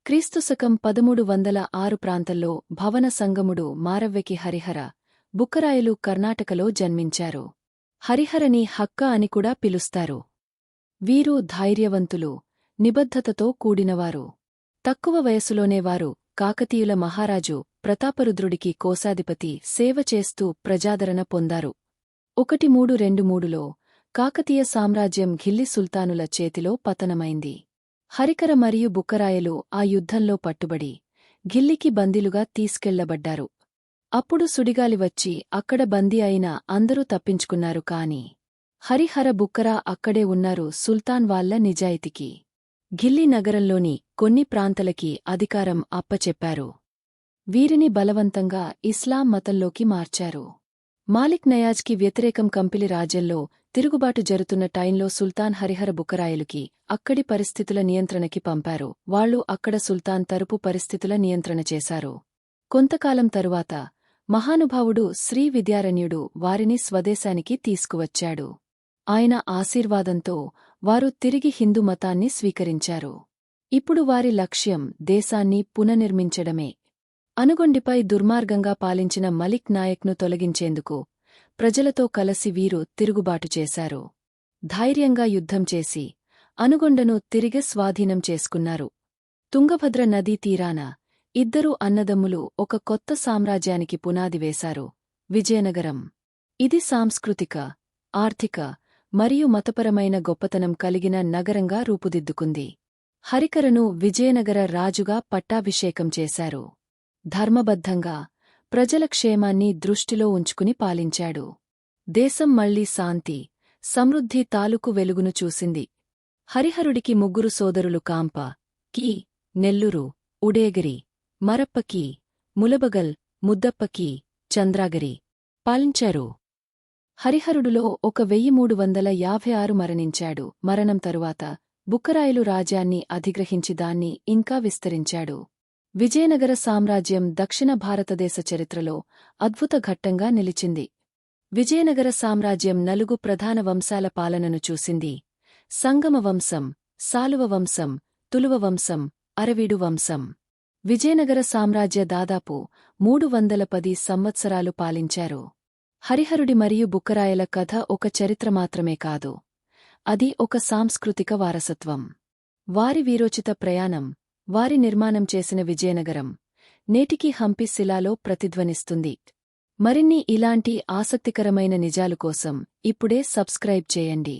క్రీస్తుశకం 1306 ప్రాంతంలో భవన సంగముడు మారవ్వెకి హరిహర బుక్కరాయలు కర్ణాటకలో జన్మించారు. హరిహరని హక్క అని కూడా పిలుస్తారు. వీరు ధైర్యవంతులు, నిబద్ధతతో కూడినవారు. తక్కువ వయసులోనే వారు కాకతీయుల మహారాజు ప్రతాపరుద్రుడికి కోశాధిపతి సేవ చేస్తూ ప్రజాదరణ పొందారు. 1323లో కాకతీయ సామ్రాజ్యం ఘిల్లి సుల్తానుల చేతిలో పతనమైంది. హరికర మరియు బుక్కరాయలు ఆ యుద్ధంలో పట్టుబడి ఘిల్లికి బందీలుగా తీసుకెళ్లబడ్డారు. అప్పుడు సుడిగాలి వచ్చి అక్కడ బందీ అయిన అందరూ తప్పించుకున్నారు. కాని హరిహర బుక్కరా అక్కడే ఉన్నారు సుల్తాన్ వాళ్ల నిజాయితీకి. ఘిల్లీ నగరంలోని కొన్ని ప్రాంతాలకి అధికారం అప్పచెప్పారు. వీరిని బలవంతంగా ఇస్లాం మతంలోకి మార్చారు. మాలిక్ నయాజ్కి వ్యతిరేకం కంపిలి రాజ్యంలో తిరుగుబాటు జరుగుతున్న టైంలో సుల్తాన్ హరిహర బుక్కరాయలుకి అక్కడి పరిస్థితుల నియంత్రణకి పంపారు. వాళ్లు అక్కడ సుల్తాన్ తరపు పరిస్థితుల నియంత్రణ చేశారు. కొంతకాలం తరువాత మహానుభావుడు శ్రీ విద్యారణ్యుడు వారిని స్వదేశానికి తీసుకువచ్చాడు. ఆయన ఆశీర్వాదంతో వారు తిరిగి హిందూ మతాన్ని స్వీకరించారు. ఇప్పుడు వారి లక్ష్యం దేశాన్ని పునర్నిర్మించడమే. అనుగొండిపై దుర్మార్గంగా పాలించిన మలిక్ నాయక్ను తొలగించేందుకు ప్రజలతో కలసి వీరు తిరుగుబాటు చేశారు. ధైర్యంగా యుద్ధం చేసి అనుగొండను తిరిగి స్వాధీనం చేసుకున్నారు. తుంగభద్ర నదీ తీరాన ఇద్దరు అన్నదమ్ములు ఒక కొత్త సామ్రాజ్యానికి పునాది వేశారు, విజయనగరం. ఇది సాంస్కృతిక, ఆర్థిక మరియు మతపరమైన గొప్పతనం కలిగిన నగరంగా రూపుదిద్దుకుంది. హరికరను విజయనగర రాజుగా పట్టాభిషేకం చేశారు. ధర్మబద్ధంగా ప్రజల క్షేమాన్ని దృష్టిలో ఉంచుకుని పాలించాడు. దేశం మళ్లీ శాంతి, సమృద్ధి తాలూకు వెలుగును చూసింది. హరిహరుడికి ముగ్గురు సోదరులు కాంప, కీ, నెల్లూరు, ఉడేగిరి, మరప్పకి, ములబగల్, ముద్దప్పకి, చంద్రాగరి పాలించారు. హరిహరుడులో 1356 మరణించాడు. మరణం తరువాత బుక్కరాయలు రాజ్యాన్ని అధిగ్రహించి దాన్ని ఇంకా విస్తరించాడు. విజయనగర సామ్రాజ్యం దక్షిణ భారతదేశ చరిత్రలో అద్భుత ఘట్టంగా నిలిచింది. విజయనగర సామ్రాజ్యం 4 ప్రధాన వంశాల పాలనను చూసింది: సంగమ వంశం, సాలువ వంశం, తులువ వంశం, అరవీడు వంశం. విజయనగర సామ్రాజ్య దాదాపు 310 సంవత్సరాలు పాలించారు. హరిహరుడి మరియు బుక్కరాయల కథ ఒక చరిత్ర మాత్రమే కాదు, అది ఒక సాంస్కృతిక వారసత్వం. వారి వీరోచిత ప్రయాణం, వారి నిర్మాణం చేసిన విజయనగరం నేటికీ హంపి శిలాలో ప్రతిధ్వనిస్తుంది. మరిన్ని ఇలాంటి ఆసక్తికరమైన నిజాలు కోసం ఇప్పుడే సబ్స్క్రైబ్ చేయండి.